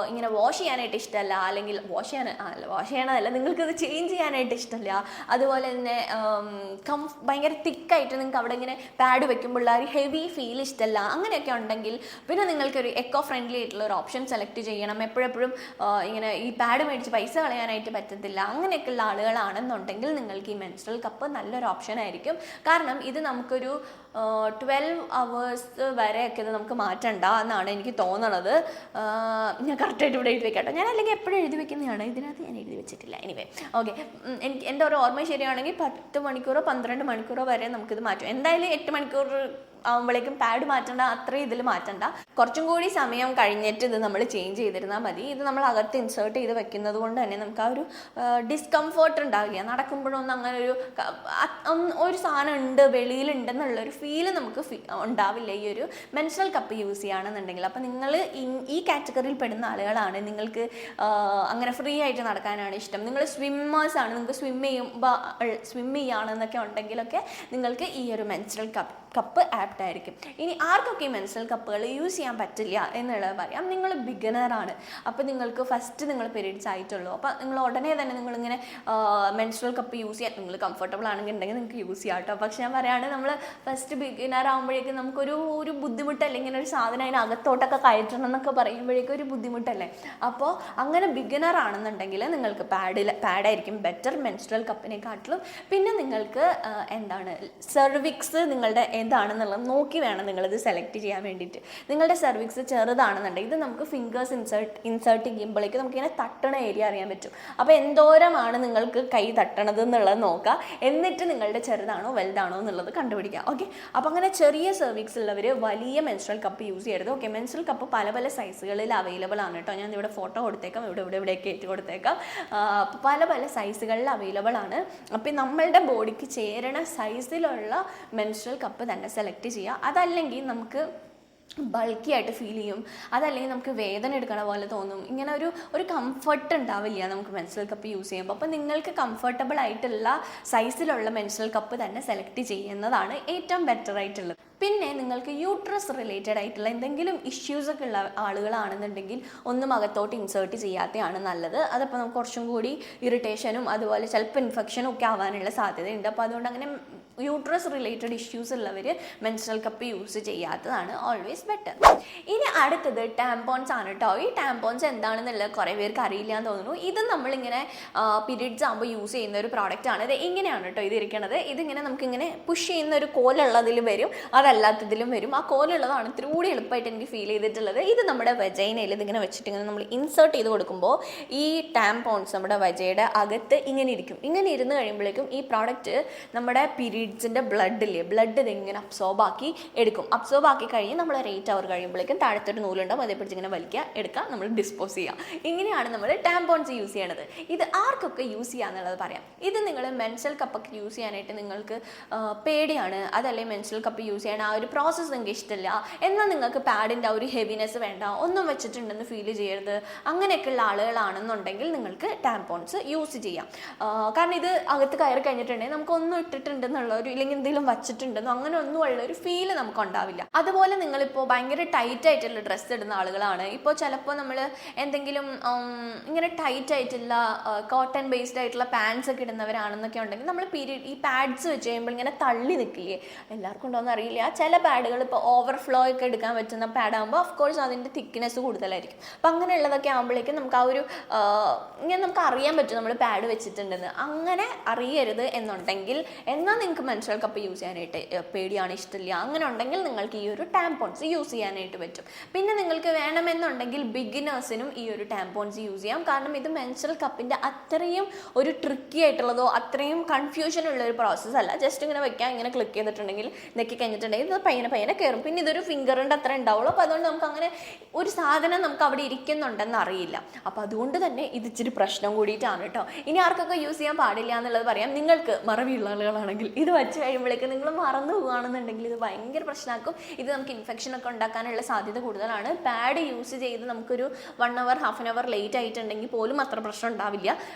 ഇങ്ങനെ വാഷ് ചെയ്യാനായിട്ട് ഇഷ്ടമല്ല, അല്ലെങ്കിൽ വാഷ് ചെയ്യണതല്ല, നിങ്ങൾക്കിത് ചേഞ്ച് ചെയ്യാനായിട്ട് ഇഷ്ടമല്ല. അതുപോലെ തന്നെ ഭയങ്കര തിക്കായിട്ട് നിങ്ങൾക്ക് അവിടെ ഇങ്ങനെ പാഡ് വെക്കുമ്പോൾ ഒരു ഹെവി ഫീൽ ഇഷ്ടമല്ല, അങ്ങനെയൊക്കെ ഉണ്ടെങ്കിൽ പിന്നെ നിങ്ങൾക്കൊരു എക്കോ ഫ്രണ്ട്ലി ആയിട്ടുള്ള ഒരു ഓപ്ഷൻ സെലക്ട് ചെയ്യണം. എപ്പോഴും ഇങ്ങനെ ഈ പാഡ് മേടിച്ച് പൈസ കളയാനായിട്ട് പറ്റത്തില്ല, അങ്ങനെയൊക്കെയുള്ള ആളുകളാണെന്നുണ്ടെങ്കിൽ നിങ്ങൾക്ക് ഈ മെൻസ്ട്രൽ കപ്പ് നല്ലൊരു ഓപ്ഷൻ ആയിരിക്കും. കാരണം ഇത് നമുക്കൊരു 12 hours വരെയൊക്കെ ഇത് നമുക്ക് മാറ്റണ്ട എന്നാണ് എനിക്ക് തോന്നണത്. ഞാൻ കറക്റ്റായിട്ട് ഇവിടെ എഴുതി വെക്കാട്ടോ, ഞാൻ അല്ലെങ്കിൽ എപ്പോഴും എഴുതി വെക്കുന്നതാണ്, ഇതിനകത്ത് ഞാൻ എഴുതി വെച്ചിട്ടില്ല. എനിവേ ഓക്കെ, എൻ്റെ ഒരു ഓർമ്മ ശരിയാണെങ്കിൽ 10 മണിക്കൂറോ 12 മണിക്കൂറോ വരെ നമുക്കിത് മാറ്റും. എന്തായാലും 8 മണിക്കൂർ ആകുമ്പോഴേക്കും പാഡ് മാറ്റണ്ട, അത്രയും ഇതിൽ മാറ്റണ്ട. കുറച്ചും കൂടി സമയം കഴിഞ്ഞിട്ട് ഇത് നമ്മൾ ചേഞ്ച് ചെയ്തിരുന്നാൽ മതി. ഇത് നമ്മൾ അകത്ത് ഇൻസേർട്ട് ചെയ്ത് വെക്കുന്നത് കൊണ്ട് തന്നെ നമുക്ക് ആ ഒരു ഡിസ്കംഫേർട്ട് ഉണ്ടാവില്ല. നടക്കുമ്പോഴൊന്നും അങ്ങനെ ഒരു സാധനം ഉണ്ട് വെളിയിലുണ്ടെന്നുള്ളൊരു ഫീല് നമുക്ക് ഉണ്ടാവില്ല ഈ ഒരു മെൻസ്ട്രൽ കപ്പ് യൂസ് ചെയ്യുകയാണെന്നുണ്ടെങ്കിൽ. അപ്പം നിങ്ങൾ ഈ കാറ്റഗറിയിൽ പെടുന്ന ആളുകളാണ്, നിങ്ങൾക്ക് അങ്ങനെ ഫ്രീ ആയിട്ട് നടക്കാനാണ് ഇഷ്ടം, നിങ്ങൾ സ്വിമ്മേഴ്സാണ്, നിങ്ങൾക്ക് സ്വിം ചെയ്യുകയാണെന്നൊക്കെ ഉണ്ടെങ്കിലൊക്കെ നിങ്ങൾക്ക് ഈ ഒരു മെൻസ്ട്രൽ കപ്പ് ആപ്റ്റ് ആയിരിക്കും. ഇനി ആർക്കൊക്കെ ഈ മെൻസ്ട്രൽ കപ്പുകൾ യൂസ് ചെയ്യാൻ പറ്റില്ല എന്നുള്ളത് പറയാം. നിങ്ങൾ ബിഗിനറാണ്, അപ്പോൾ നിങ്ങൾക്ക് ഫസ്റ്റ് നിങ്ങൾ പീരീഡ്സ് ആയിട്ടുള്ളൂ, അപ്പോൾ നിങ്ങൾ ഉടനെ തന്നെ നിങ്ങളിങ്ങനെ മെൻസ്ട്രൽ കപ്പ് യൂസ് ചെയ്യാൻ നിങ്ങൾ കംഫർട്ടബിൾ ആണെങ്കിൽ നിങ്ങൾക്ക് യൂസ് ചെയ്യാം കേട്ടോ. പക്ഷെ ഞാൻ പറയുകയാണ്, നമ്മൾ ഫസ്റ്റ് ബിഗിനർ ആകുമ്പോഴേക്കും നമുക്കൊരു ബുദ്ധിമുട്ടല്ലേ, ഇങ്ങനെ ഒരു സാധനം അതിനകത്തോട്ടൊക്കെ കയറ്റണം എന്നൊക്കെ പറയുമ്പോഴേക്കും ഒരു ബുദ്ധിമുട്ടല്ലേ. അപ്പോൾ അങ്ങനെ ബിഗിനർ ആണെന്നുണ്ടെങ്കിൽ നിങ്ങൾക്ക് പാഡായിരിക്കും ബെറ്റർ മെൻസ്ട്രൽ കപ്പിനെക്കാട്ടിലും. പിന്നെ നിങ്ങൾക്ക് സെർവിക്സ് നിങ്ങളുടെ എന്താണെന്നുള്ളത് നോക്കി വേണം നിങ്ങളിത് സെലക്ട് ചെയ്യാൻ വേണ്ടിയിട്ട്. നിങ്ങളുടെ സെർവിക്സ് ചെറുതാണെന്നുണ്ടെങ്കിൽ ഇത് നമുക്ക് ഫിംഗേഴ്സ് ഇൻസേർട്ട് ചെയ്യുമ്പോഴേക്ക് നമുക്കിങ്ങനെ തട്ടണ ഏരിയ അറിയാൻ പറ്റും. അപ്പോൾ എന്തോരമാണ് നിങ്ങൾക്ക് കൈ തട്ടണത് എന്നുള്ളത് നോക്കുക. എന്നിട്ട് നിങ്ങളുടെ ചെറുതാണോ വലുതാണോ എന്നുള്ളത് കണ്ടുപിടിക്കുക. ഓക്കെ, അപ്പോൾ അങ്ങനെ ചെറിയ സെർവിക്സ് ഉള്ളവർ വലിയ മെൻസ്ട്രൽ കപ്പ് യൂസ് ചെയ്യരുത്. ഓക്കെ, മെൻസ്ട്രൽ കപ്പ് പല പല സൈസുകളിൽ അവൈലബിൾ ആണ് കേട്ടോ. ഞാൻ ഇവിടെ ഫോട്ടോ കൊടുത്തേക്കാം, ഇവിടെയൊക്കെ ഏറ്റ് കൊടുത്തേക്കാം. പല പല സൈസുകളിൽ അവൈലബിൾ ആണ്. അപ്പം നമ്മളുടെ ബോഡിക്ക് ചേരണ സൈസിലുള്ള മെൻസ്ട്രൽ കപ്പ് തന്നെ സെലക്ട് ചെയ്യുക. അതല്ലെങ്കിൽ നമുക്ക് ബൾക്കി ആയിട്ട് ഫീൽ ചെയ്യും, അതല്ലെങ്കിൽ നമുക്ക് വേദന എടുക്കണ പോലെ തോന്നും. ഇങ്ങനെ ഒരു കംഫർട്ട് ഉണ്ടാവില്ല നമുക്ക് മെൻസ്ട്രൽ കപ്പ് യൂസ് ചെയ്യുമ്പോൾ. അപ്പോൾ നിങ്ങൾക്ക് കംഫർട്ടബിൾ ആയിട്ടുള്ള സൈസിലുള്ള മെൻസ്ട്രൽ കപ്പ് തന്നെ സെലക്ട് ചെയ്യുന്നതാണ് ഏറ്റവും ബെറ്റർ ആയിട്ടുള്ളത്. പിന്നെ നിങ്ങൾക്ക് യൂട്രസ് റിലേറ്റഡ് ആയിട്ടുള്ള എന്തെങ്കിലും ഇഷ്യൂസൊക്കെ ഉള്ള ആളുകളാണെന്നുണ്ടെങ്കിൽ ഒന്നും അകത്തോട്ട് ഇൻസേർട്ട് ചെയ്യാത്തതാണ് നല്ലത്. അതപ്പോൾ നമുക്ക് കുറച്ചും കൂടി ഇറിറ്റേഷനും അതുപോലെ ചിലപ്പോൾ ഇൻഫെക്ഷനും ഒക്കെ ആവാനുള്ള സാധ്യതയുണ്ട്. അപ്പോൾ അതുകൊണ്ട് അങ്ങനെ യൂട്രസ് റിലേറ്റഡ് ഇഷ്യൂസ് ഉള്ളവർ മെൻസ്ട്രൽ കപ്പ് യൂസ് ചെയ്യാത്തതാണ് ഓൾവേസ് ബെറ്റർ. ഇനി അടുത്തത് ടാമ്പോൺസ് ആണ് കേട്ടോ. ഈ ടാമ്പോൺസ് എന്താണെന്നുള്ളത് കുറേ പേർക്ക് അറിയില്ല എന്ന് തോന്നുന്നു. ഇത് നമ്മളിങ്ങനെ പീരീഡ്സ് ആകുമ്പോൾ യൂസ് ചെയ്യുന്ന ഒരു പ്രോഡക്റ്റാണ്. ഇത് ഇങ്ങനെയാണ് കേട്ടോ ഇത് ഇരിക്കണത്. ഇതിങ്ങനെ നമുക്കിങ്ങനെ പുഷ് ചെയ്യുന്ന ഒരു കോലുള്ളതിൽ വരും, അതല്ലാത്തതിലും വരും. ആ കോലുള്ളതാണ് ഇത്തിരി കൂടി എളുപ്പമായിട്ട് എനിക്ക് ഫീൽ ചെയ്തിട്ടുള്ളത്. ഇത് നമ്മുടെ വജൈനയിൽ ഇതിങ്ങനെ വെച്ചിട്ട് ഇങ്ങനെ നമ്മൾ ഇൻസേർട്ട് ചെയ്ത് കൊടുക്കുമ്പോൾ ഈ ടാമ്പോൺസ് നമ്മുടെ വജയുടെ അകത്ത് ഇങ്ങനെ ഇരിക്കും. ഇങ്ങനെ ഇരുന്ന് കഴിയുമ്പോഴേക്കും ഈ പ്രോഡക്റ്റ് നമ്മുടെ പീരീഡ്സിൻ്റെ ബ്ലഡ് ഇതിങ്ങനെ അബ്സോർബ് ആക്കി എടുക്കും. അബ്സോർബ് ആക്കി കഴിഞ്ഞ് നമ്മൾ ഒരു 8 hour കഴിയുമ്പോഴേക്കും താഴത്തൊരു നൂലുണ്ടാവും, അതേ പിടിച്ച് ഇങ്ങനെ വലിക്കുക, എടുക്കുക, നമ്മൾ ഡിസ്പോസ് ചെയ്യുക. ഇങ്ങനെയാണ് നമ്മൾ ടാമ്പോൺസ് യൂസ് ചെയ്യണത്. ഇത് ആർക്കൊക്കെ യൂസ് ചെയ്യുക എന്നുള്ളത് പറയാം. ഇത് നിങ്ങൾ മെൻസ്ട്രൽ കപ്പൊക്കെ യൂസ് ചെയ്യാനായിട്ട് നിങ്ങൾക്ക് പേടിയാണ്, അതല്ലെങ്കിൽ മെൻസ്ട്രൽ കപ്പ് യൂസ് ചെയ്യാൻ ആ ഒരു പ്രോസസ്സ് നിങ്ങൾക്ക് ഇഷ്ടമില്ല, എന്നാൽ നിങ്ങൾക്ക് പാഡിൻ്റെ ആ ഒരു ഹെവിനെസ് വേണ്ട, ഒന്നും വെച്ചിട്ടുണ്ടെന്ന് ഫീൽ ചെയ്യരുത്, അങ്ങനെയൊക്കെയുള്ള ആളുകളാണെന്നുണ്ടെങ്കിൽ നിങ്ങൾക്ക് ടാമ്പോൺസ് യൂസ് ചെയ്യാം. കാരണം ഇത് അകത്ത് കയറി കഴിഞ്ഞിട്ടുണ്ടെങ്കിൽ നമുക്ക് ഒന്നും ഇട്ടിട്ടുണ്ടെന്നുള്ള ഇല്ലെങ്കിൽ എന്തെങ്കിലും വച്ചിട്ടുണ്ടെന്നോ അങ്ങനെ ഒന്നും ഉള്ള ഒരു ഫീല് നമുക്ക് ഉണ്ടാവില്ല. അതുപോലെ നിങ്ങളിപ്പോൾ ഭയങ്കര ടൈറ്റ് ആയിട്ടുള്ള ഡ്രസ്സ് ഇടുന്ന ആളുകളാണ്. ഇപ്പോൾ ചിലപ്പോൾ നമ്മൾ എന്തെങ്കിലും ഇങ്ങനെ ടൈറ്റ് ആയിട്ടുള്ള കോട്ടൺ ബേസ്ഡ് ആയിട്ടുള്ള പാൻസ് ഒക്കെ ഇടുന്നവരാണെന്നൊക്കെ ഉണ്ടെങ്കിൽ നമ്മൾ ഈ പാഡ്സ് വെച്ച് കഴിയുമ്പോൾ ഇങ്ങനെ തള്ളി നിൽക്കില്ലേ, എല്ലാവർക്കും ഉണ്ടോയെന്ന് അറിയില്ല. ചില പാഡുകൾ ഇപ്പോൾ ഓവർഫ്ലോ ഒക്കെ എടുക്കാൻ പറ്റുന്ന പാഡാകുമ്പോൾ ഓഫ്കോഴ്സ് അതിൻ്റെ തിക്നെസ് കൂടുതലായിരിക്കും. അപ്പം അങ്ങനെയുള്ളതൊക്കെ ആകുമ്പോഴേക്കും നമുക്ക് ആ ഒരു ഇങ്ങനെ നമുക്ക് അറിയാൻ പറ്റും നമ്മൾ പാഡ് വെച്ചിട്ടുണ്ടെന്ന്. അങ്ങനെ അറിയരുത് എന്നുണ്ടെങ്കിൽ എന്നാൽ നിങ്ങൾക്ക് മെൻസ്ട്രൽ കപ്പ് യൂസ് ചെയ്യാനായിട്ട് പേടിയാണ്, ഇഷ്ടമില്ല, അങ്ങനെ ഉണ്ടെങ്കിൽ നിങ്ങൾക്ക് ഈ ഒരു ടാമ്പോൺസ് യൂസ് ചെയ്യാനായിട്ട് പറ്റും. പിന്നെ നിങ്ങൾക്ക് വേണമെന്നുണ്ടെങ്കിൽ ബിഗിനേഴ്സിനും ഈ ഒരു ടാമ്പോൺസ് യൂസ് ചെയ്യാം. കാരണം ഇത് മെൻസ്ട്രൽ കപ്പിൻ്റെ അത്രയും ഒരു ട്രിക്കി ആയിട്ടുള്ളതോ അത്രയും കൺഫ്യൂഷൻ ഉള്ള ഒരു പ്രോസസ്സ് അല്ല. ജസ്റ്റ് ഇങ്ങനെ വെക്കാം, ഇങ്ങനെ ക്ലിക്ക് ചെയ്തിട്ടുണ്ടെങ്കിൽ നെക്കി കഴിഞ്ഞിട്ടുണ്ടെങ്കിൽ ഇത് പയ്യനെ കയറും. പിന്നെ ഇതൊരു ഫിംഗറിൻ്റെ അത്ര ഉണ്ടാവുള്ളൂ. അപ്പോൾ അതുകൊണ്ട് നമുക്ക് അങ്ങനെ ഒരു സാധനം നമുക്ക് അവിടെ ഇരിക്കുന്നുണ്ടെന്ന് അറിയില്ല. അപ്പോൾ അതുകൊണ്ട് തന്നെ ഇത് ഇച്ചിരി പ്രശ്നം കൂടിയിട്ടാണ് കേട്ടോ. ഇനി ആർക്കൊക്കെ യൂസ് ചെയ്യാൻ പാടില്ല എന്നുള്ളത് പറയാം. നിങ്ങൾക്ക് മറവിയുള്ള ആളുകളാണെങ്കിൽ ഇത് വെച്ച് കഴിയുമ്പോഴേക്ക് നിങ്ങൾ മറന്നു പോകുകയാണെന്നുണ്ടെങ്കിൽ ഇത് ഭയങ്കര പ്രശ്നമാക്കും. ഇത് നമുക്ക് ഇൻഫെക്ഷൻ ഒക്കെ ഉണ്ടാക്കാനുള്ള സാധ്യത കൂടുതലാണ്. പാഡ് യൂസ് ചെയ്ത് നമുക്കൊരു 1 hour, half an hour late ആയിട്ടുണ്ടെങ്കിൽ പോലും അത്ര പ്രശ്നം ഉണ്ടാവില്ല.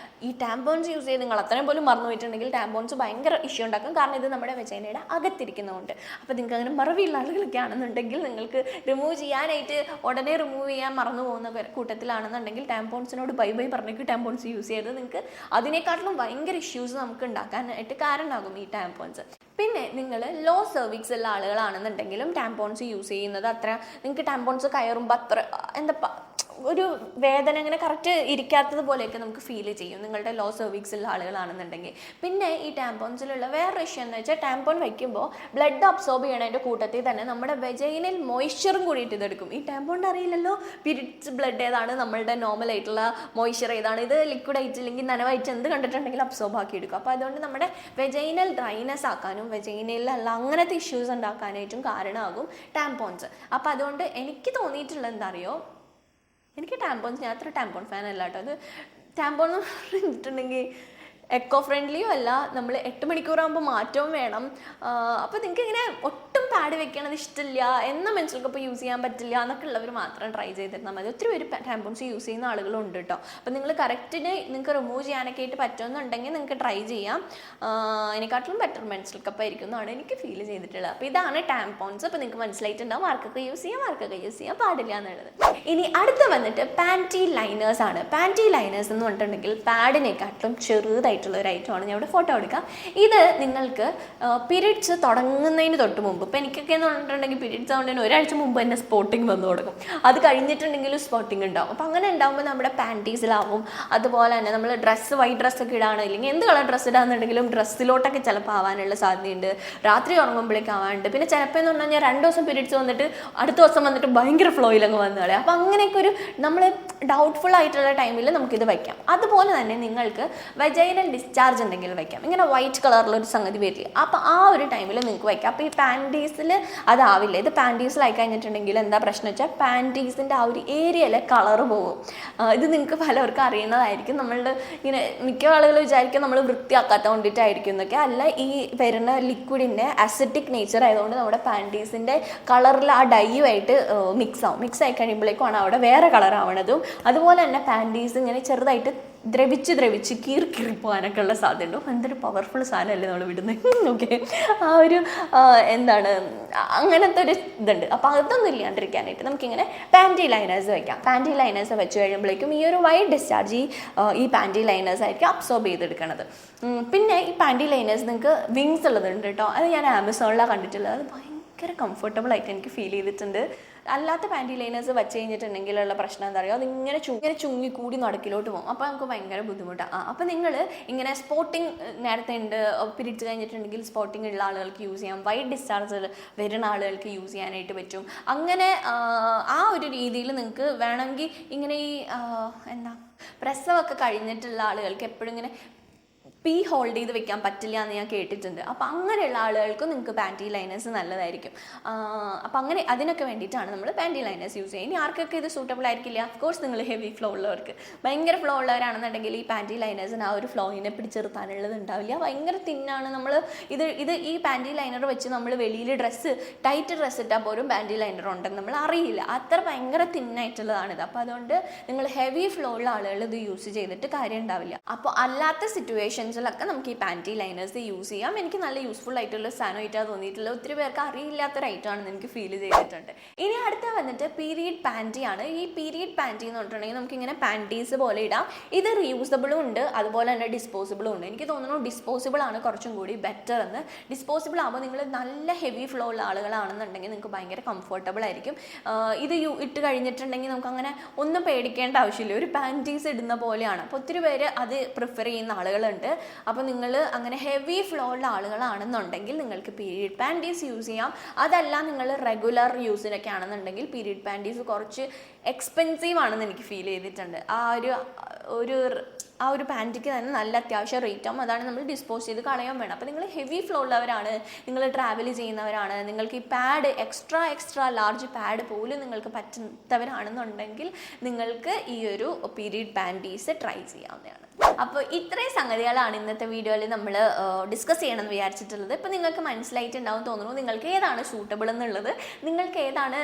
ഈ ടാമ്പോൺസ് യൂസ് ചെയ്ത് നിങ്ങൾ അത്രയും പോലും മറന്നു പോയിട്ടുണ്ടെങ്കിൽ ടാമ്പോൺസ് ഭയങ്കര ഇഷ്യൂ ഉണ്ടാക്കും. കാരണം ഇത് നമ്മുടെ വെജൈനയുടെ അകത്തിരിക്കുന്നതുകൊണ്ട്. അപ്പോൾ നിങ്ങൾക്ക് അങ്ങനെ മറവിയുള്ള ആളുകളൊക്കെ ആണെന്നുണ്ടെങ്കിൽ നിങ്ങൾക്ക് റിമൂവ് ചെയ്യാനായിട്ട് ഉടനെ റിമൂവ് ചെയ്യാൻ മറന്നു പോകുന്ന കൂട്ടത്തിലാണെന്നുണ്ടെങ്കിൽ ടാമ്പോൺസിനോട് ബൈ പറഞ്ഞേക്ക് ടാമ്പോൺസ് യൂസ് ചെയ്ത് നിങ്ങൾക്ക് അതിനേക്കാട്ടിലും ഭയങ്കര ഇഷ്യൂസ് നമുക്ക് ഉണ്ടാക്കാനായിട്ട് കാരണമാകും ഈ ടാമ്പോൺസ്. പിന്നെ നിങ്ങൾ ലോ സെർവിക്സ് ഉള്ള ആളുകളാണെന്നുണ്ടെങ്കിലും ടാമ്പോൺസ് യൂസ് ചെയ്യുന്നത് അത്ര നിങ്ങൾക്ക് ടാമ്പോൺസ് കയറുമ്പോൾ അത്ര ഒരു വേദന അങ്ങനെ കറക്റ്റ് ഇരിക്കാത്തത് പോലെയൊക്കെ നമുക്ക് ഫീൽ ചെയ്യും നിങ്ങളുടെ ലോ സെർവിക്സ് ഉള്ള ആളുകളാണെന്നുണ്ടെങ്കിൽ. പിന്നെ ഈ ടാമ്പോൺസിലുള്ള വേറൊരു ഇഷ്യൂ എന്ന് വെച്ചാൽ ടാമ്പോൺ വയ്ക്കുമ്പോൾ ബ്ലഡ് അബ്സോർബ് ചെയ്യണതിൻ്റെ കൂട്ടത്തിൽ തന്നെ നമ്മുടെ വെജൈനൽ മോയ്സ്ചറും കൂടിയിട്ട് ഇതെടുക്കും. ഈ ടാമ്പോണിൻ്റെ അറിയില്ലല്ലോ പീരിയഡ്സ് ബ്ലഡ് ഏതാണ്, നമ്മളുടെ നോർമൽ ആയിട്ടുള്ള മോയ്സ്ചർ ഏതാണ്, ഇത് ലിക്വിഡ് ആയിട്ട് അല്ലെങ്കിൽ നനവായിട്ട് എന്ത് കണ്ടിട്ടുണ്ടെങ്കിൽ അബ്സോർബ് ആക്കി എടുക്കും. അപ്പോൾ അതുകൊണ്ട് നമ്മുടെ വെജൈനൽ ഡ്രൈനെസ് ആക്കാനും വെജൈനലിലുള്ള അങ്ങനത്തെ ഇഷ്യൂസ് ഉണ്ടാക്കാനായിട്ടും കാരണമാകും ടാമ്പോൺസ്. അപ്പോൾ അതുകൊണ്ട് എനിക്ക് തോന്നിയിട്ടുള്ളത് എന്താ അറിയോ, എനിക്ക് ടാമ്പോൺസ്, ഞാൻ അത്ര ടാമ്പോൺ ഫാൻ അല്ല കേട്ടോ. അത് ടാമ്പോൺ എന്ന് പറഞ്ഞിട്ടുണ്ടെങ്കിൽ എക്കോ ഫ്രണ്ട്ലിയും അല്ല, നമ്മൾ 8 മണിക്കൂറാകുമ്പോൾ മാറ്റവും വേണം. അപ്പോൾ നിങ്ങൾക്ക് ഇങ്ങനെ ഒട്ടും പാഡ് വെക്കണത് ഇഷ്ടമില്ല, എന്നാൽ മെൻസ്ട്രൽ കപ്പ് യൂസ് ചെയ്യാൻ പറ്റില്ല എന്നൊക്കെ ഉള്ളവർ മാത്രം ട്രൈ ചെയ്തിരുന്നാൽ മതി. ഒത്തിരി പേര് ടാമ്പോൺസ് യൂസ് ചെയ്യുന്ന ആളുകളുണ്ട് കേട്ടോ. അപ്പോൾ നിങ്ങൾ കറക്റ്റിന് നിങ്ങൾക്ക് റിമൂവ് ചെയ്യാനൊക്കെ ആയിട്ട് പറ്റുമെന്നുണ്ടെങ്കിൽ നിങ്ങൾക്ക് ട്രൈ ചെയ്യാം. അതിനെക്കാട്ടിലും ബെറ്റർ മെൻസ്ട്രൽ കപ്പ് ആയിരിക്കും എന്നാണ് എനിക്ക് ഫീൽ ചെയ്തിട്ടുള്ളത്. അപ്പോൾ ഇതാണ് ടാമ്പോൺസ്. അപ്പോൾ നിങ്ങൾക്ക് മനസ്സിലായിട്ടുണ്ടാവും ആർക്കൊക്കെ യൂസ് ചെയ്യാൻ പാടില്ല എന്നുള്ളത്. ഇനി അടുത്ത് വന്നിട്ട് പാൻറ്റി ലൈനേഴ്സ് ആണ്. പാൻറ്റി ലൈനേഴ്സ് എന്ന് പറഞ്ഞിട്ടുണ്ടെങ്കിൽ പാഡിനെക്കാട്ടിലും ചെറുതായിട്ട് ആയിട്ടുള്ള ഒരു ഐറ്റമാണ്. ഞാൻ ഇവിടെ ഫോട്ടോ എടുക്കാം. ഇത് നിങ്ങൾക്ക് പീരീഡ്സ് തുടങ്ങുന്നതിന് തൊട്ട് മുമ്പ്, ഇപ്പോൾ എനിക്കൊക്കെ എന്ന് പറഞ്ഞിട്ടുണ്ടെങ്കിൽ പീരീഡ്സ് ആവുന്നതിന് ഒരാഴ്ച മുമ്പ് തന്നെ സ്പോട്ടിങ് വന്നു തുടങ്ങും. അത് കഴിഞ്ഞിട്ടുണ്ടെങ്കിലും സ്പോട്ടിങ് ഉണ്ടാവും. അപ്പോൾ അങ്ങനെ ഉണ്ടാകുമ്പോൾ നമ്മുടെ പാൻറ്റീസിലാവും. അതുപോലെ തന്നെ നമ്മൾ വൈറ്റ് ഡ്രസ്സൊക്കെ ഇടാണ്, ഇല്ലെങ്കിൽ എന്ത് കളർ ഡ്രസ്സ് ഇടാന്നുണ്ടെങ്കിലും ഡ്രസ്സിലോട്ടൊക്കെ ചിലപ്പോൾ ആവാനുള്ള സാധ്യതയുണ്ട്. രാത്രി ഉറങ്ങുമ്പോഴേക്കും ആവാനുണ്ട്. പിന്നെ ചിലപ്പോൾ എന്ന് പറഞ്ഞു കഴിഞ്ഞാൽ 2 ദിവസം പീരീഡ്സ് വന്നിട്ട് അടുത്ത ദിവസം വന്നിട്ട് ഭയങ്കര ഫ്ലോയിലങ്ങ് വന്നു കളയാം. അപ്പോൾ അങ്ങനെയൊക്കെ ഒരു നമ്മൾ ഡൗട്ട്ഫുൾ ആയിട്ടുള്ള ടൈമിൽ നമുക്കിത് വയ്ക്കാം. അതുപോലെ തന്നെ നിങ്ങൾക്ക് വെജൈനൽ ഡിസ്ചാർജ് ഉണ്ടെങ്കിൽ വയ്ക്കാം. ഇങ്ങനെ വൈറ്റ് കളറിലൊരു സംഗതി വരില്ല. അപ്പോൾ ആ ഒരു ടൈമിൽ നിങ്ങൾക്ക് വയ്ക്കാം. അപ്പോൾ ഈ പാൻറ്റീസിൽ അതാവില്ല. ഇത് പാൻറ്റീസിലായി കഴിഞ്ഞിട്ടുണ്ടെങ്കിൽ എന്താ പ്രശ്നം വെച്ചാൽ പാൻറ്റീസിൻ്റെ ആ ഒരു ഏരിയയിലെ കളറ് പോകും. ഇത് നിങ്ങൾക്ക് പലർക്കും അറിയുന്നതായിരിക്കും. നമ്മളുടെ ഇങ്ങനെ മിക്ക ആളുകൾ വിചാരിക്കും നമ്മൾ വൃത്തിയാക്കാത്ത കൊണ്ടിട്ടായിരിക്കും എന്നൊക്കെ. അല്ല, ഈ വരുന്ന ലിക്വിഡിൻ്റെ അസിറ്റിക് നേച്ചർ ആയതുകൊണ്ട് നമ്മുടെ പാൻറ്റീസിൻ്റെ കളറിൽ ആ ഡൈയുമായിട്ട് മിക്സ് ആയി കഴിയുമ്പോഴേക്കുമാണ് അവിടെ വേറെ കളർ ആവണതും. അതുപോലെ തന്നെ പാൻറ്റീസ് ഇങ്ങനെ ചെറുതായിട്ട് ദ്രവിച്ച് കീറിപ്പോകാനൊക്കെ ഉള്ള സാധ്യത ഉണ്ട്. എന്തൊരു പവർഫുൾ സാധനമല്ലേ നമ്മൾ വിടുന്നത്. ഓക്കെ, ആ ഒരു എന്താണ് അങ്ങനത്തെ ഒരു ഇതുണ്ട്. അപ്പോൾ അതൊന്നും ഇല്ലാണ്ടിരിക്കാനായിട്ട് നമുക്കിങ്ങനെ പാൻറ്റി ലൈനേഴ്സ് വയ്ക്കാം. പാൻറ്റി ലൈനേഴ്സ് വെച്ച് കഴിയുമ്പോഴേക്കും ഈ ഒരു വൈറ്റ് ഡിസ്ചാർജ് ഈ പാൻറ്റി ലൈനേഴ്സ് ആയിരിക്കും അബ്സോർബ് ചെയ്തെടുക്കണത്. പിന്നെ ഈ പാൻറ്റി ലൈനേഴ്സ് നിങ്ങൾക്ക് വിങ്സ് ഉള്ളതുണ്ട് കേട്ടോ. അത് ഞാൻ ആമസോണിലാണ് കണ്ടിട്ടുള്ളത്. അത് ഭയങ്കര കംഫർട്ടബിൾ ആയിട്ട് എനിക്ക് ഫീൽ ചെയ്തിട്ടുണ്ട്. അല്ലാത്ത പാൻറ്റി ലൈനേഴ്സ് വെച്ച് കഴിഞ്ഞിട്ടുണ്ടെങ്കിലുള്ള പ്രശ്നം എന്താ പറയുക, അതിങ്ങനെ ചുങ്ങി കൂടി നടക്കിലോട്ട് പോകും. അപ്പോൾ നമുക്ക് ഭയങ്കര ബുദ്ധിമുട്ടാണ്. അപ്പോൾ നിങ്ങൾ ഇങ്ങനെ സ്പോട്ടിങ് നേരത്തെ ഉണ്ട്, പീരീഡ്സ് കഴിഞ്ഞിട്ടുണ്ടെങ്കിൽ സ്പോട്ടിങ് ഉള്ള ആളുകൾക്ക് യൂസ് ചെയ്യാം. വൈറ്റ് ഡിസ്ചാർജ് വരുന്ന ആളുകൾക്ക് യൂസ് ചെയ്യാനായിട്ട് പറ്റും. അങ്ങനെ ആ ഒരു രീതിയിൽ നിങ്ങൾക്ക് വേണമെങ്കിൽ ഇങ്ങനെ ഈ പ്രസവമൊക്കെ കഴിഞ്ഞിട്ടുള്ള ആളുകൾക്ക് എപ്പോഴും ഇങ്ങനെ ഹോൾഡ് ചെയ്ത് വെക്കാൻ പറ്റില്ല എന്ന് ഞാൻ കേട്ടിട്ടുണ്ട്. അപ്പോൾ അങ്ങനെയുള്ള ആളുകൾക്കും നിങ്ങൾക്ക് പാൻറ്റി ലൈനേഴ്സ് നല്ലതായിരിക്കും. അപ്പോൾ അങ്ങനെ അതിനൊക്കെ വേണ്ടിയിട്ടാണ് നമ്മൾ പാൻറ്റി ലൈനേഴ്സ് യൂസ് ചെയ്യുക. ഇനി ആർക്കൊക്കെ ഇത് സൂട്ടബിൾ ആയിരിക്കില്ല, ഓഫ്കോഴ്സ് നിങ്ങൾ ഹെവി ഫ്ലോ ഉള്ളവർക്ക്, ഭയങ്കര ഫ്ലോ ഉള്ളവരാണെന്നുണ്ടെങ്കിൽ ഈ പാൻറ്റി ലൈനേഴ്സിന് ആ ഒരു ഫ്ലോയിനെ പിടിച്ചെടുത്താനുള്ളത് ഉണ്ടാവില്ല. ഭയങ്കര തിന്നാണ്. നമ്മൾ ഇത് ഈ പാൻറ്റി ലൈനർ വെച്ച് നമ്മൾ വെളിയിൽ ടൈറ്റ് ഡ്രസ്സ് ഇട്ടാൽ പോലും പാൻറ്റി ലൈനർ ഉണ്ടെന്ന് നമ്മൾ അറിയില്ല. അത്ര ഭയങ്കര തിന്നായിട്ടുള്ളതാണിത്. അപ്പോൾ അതുകൊണ്ട് നിങ്ങൾ ഹെവി ഫ്ലോ ഉള്ള ആളുകൾ ഇത് യൂസ് ചെയ്തിട്ട് കാര്യം ഉണ്ടാവില്ല. അപ്പോൾ അല്ലാത്ത സിറ്റുവേഷൻസിലൊക്കെ നമുക്ക് ഈ പാൻറ്റി ലൈനേഴ്സ് യൂസ് ചെയ്യാം. എനിക്ക് നല്ല യൂസ്ഫുൾ ആയിട്ടുള്ള സാധനമായിട്ടാണ് തോന്നിയിട്ടുള്ളത്. ഒത്തിരി പേർക്ക് അറിയില്ലാത്തൊരു ഐറ്റമാണെന്ന് എനിക്ക് ഫീൽ ചെയ്തിട്ടുണ്ട്. ഇനി അടുത്ത വന്നിട്ട് പീരീഡ് പാൻറ്റി ആണ്. ഈ പീരീഡ് പാൻറ്റി എന്ന് പറഞ്ഞിട്ടുണ്ടെങ്കിൽ നമുക്കിങ്ങനെ പാൻറ്റീസ് പോലെ ഇടാം. ഇത് റീയൂസബിളും ഉണ്ട്, അതുപോലെ തന്നെ ഡിസ്പോസിബിളും ഉണ്ട്. എനിക്ക് തോന്നുന്നു ഡിസ്പോസിബിൾ ആണ് കുറച്ചും കൂടി ബെറ്റർ എന്ന്. ഡിസ്പോസിബിൾ ആകുമ്പോൾ നിങ്ങൾ നല്ല ഹെവി ഫ്ലോ ഉള്ള ആളുകളാണെന്നുണ്ടെങ്കിൽ നിങ്ങൾക്ക് ഭയങ്കര കംഫർട്ടബിൾ ആയിരിക്കും. ഇത് ഇട്ട് കഴിഞ്ഞിട്ടുണ്ടെങ്കിൽ നമുക്ക് അങ്ങനെ ഒന്നും പേടിക്കേണ്ട ആവശ്യമില്ല. ഒരു പാൻറ്റീസ് ഇടുന്ന പോലെയാണ്. അപ്പോൾ ഒത്തിരി പേര് അത് പ്രിഫർ ചെയ്യുന്ന ആളുകളുണ്ട്. അപ്പോൾ നിങ്ങൾ അങ്ങനെ ഹെവി ഫ്ലോ ഉള്ള ആളുകളാണെന്നുണ്ടെങ്കിൽ നിങ്ങൾക്ക് പീരീഡ് പാൻറ്റീസ് യൂസ് ചെയ്യാം. അതല്ല നിങ്ങൾ റെഗുലർ യൂസിനൊക്കെ ആണെന്നുണ്ടെങ്കിൽ പീരീഡ് പാൻറ്റീസ് കുറച്ച് എക്സ്പെൻസീവ് ആണെന്ന് എനിക്ക് ഫീൽ ചെയ്തിട്ടുണ്ട്. ആ ഒരു പാൻറ്റിക്ക് തന്നെ നല്ല അത്യാവശ്യം റേറ്റ് ആകും. അതാണ് നമ്മൾ ഡിസ്പോസ് ചെയ്ത് കളയാൻ വേണം. അപ്പോൾ നിങ്ങൾ ഹെവി ഫ്ലോ ഉള്ളവരാണ്, നിങ്ങൾ ട്രാവൽ ചെയ്യുന്നവരാണ്, നിങ്ങൾക്ക് ഈ പാഡ് എക്സ്ട്രാ ലാർജ് പാഡ് പോലും നിങ്ങൾക്ക് പറ്റുന്നവരാണെന്നുണ്ടെങ്കിൽ നിങ്ങൾക്ക് ഈ ഒരു പീരീഡ് പാൻറ്റീസ് ട്രൈ ചെയ്യാവുന്നതാണ്. അപ്പോൾ ഇത്രയും സംഗതികളാണ് ഇന്നത്തെ വീഡിയോയിൽ നമ്മൾ ഡിസ്കസ് ചെയ്യണമെന്ന് വിചാരിച്ചിട്ടുള്ളത്. ഇപ്പോൾ നിങ്ങൾക്ക് മനസ്സിലായിട്ടുണ്ടാവും തോന്നുന്നു നിങ്ങൾക്ക് ഏതാണ് സൂട്ടബിൾ എന്നുള്ളത്. നിങ്ങൾക്ക് ഏതാണ്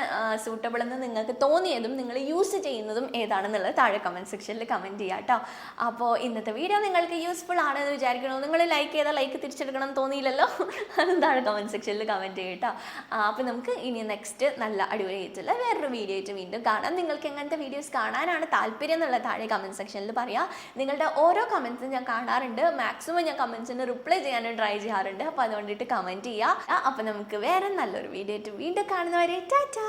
സൂട്ടബിൾ എന്ന് നിങ്ങൾക്ക് തോന്നിയതും നിങ്ങൾ യൂസ് ചെയ്യുന്നതും ഏതാണെന്നുള്ളത് താഴെ കമൻറ്റ് സെക്ഷനിൽ കമൻറ്റ് ചെയ്യാം കേട്ടോ. അപ്പോൾ ഇന്നത്തെ വീഡിയോ നിങ്ങൾക്ക് യൂസ്ഫുൾ ആണെന്ന് വിചാരിക്കണോ? നിങ്ങൾ ലൈക്ക് ചെയ്താൽ ലൈക്ക് തിരിച്ചെടുക്കണം എന്ന് തോന്നിയില്ലല്ലോ, അതും താഴെ കമൻറ്റ് സെക്ഷനിൽ കമൻറ്റ് ചെയ്യും കേട്ടോ. അപ്പോൾ നമുക്ക് ഇനി നെക്സ്റ്റ് നല്ല അടിപൊളിയായിട്ടുള്ള വേറൊരു വീഡിയോ ആയിട്ട് വീണ്ടും കാണാം. നിങ്ങൾക്ക് എങ്ങനത്തെ വീഡിയോസ് കാണാനാണ് താല്പര്യം എന്നുള്ളത് താഴെ കമൻറ്റ് സെക്ഷനിൽ പറയാം. നിങ്ങളുടെ ഓരോ കമൻസും ഞാൻ കാണാറുണ്ട്. മാക്സിമം ഞാൻ കമൻസിന് റിപ്ലൈ ചെയ്യാനും ട്രൈ ചെയ്യാറുണ്ട്. അപ്പോൾ അതുകൊണ്ടിട്ട് കമൻറ്റ് ചെയ്യുക. അപ്പോൾ നമുക്ക് വേറെ നല്ലൊരു വീഡിയോ ആയിട്ട് വീണ്ടും കാണുന്നവരെ ടാറ്റാ.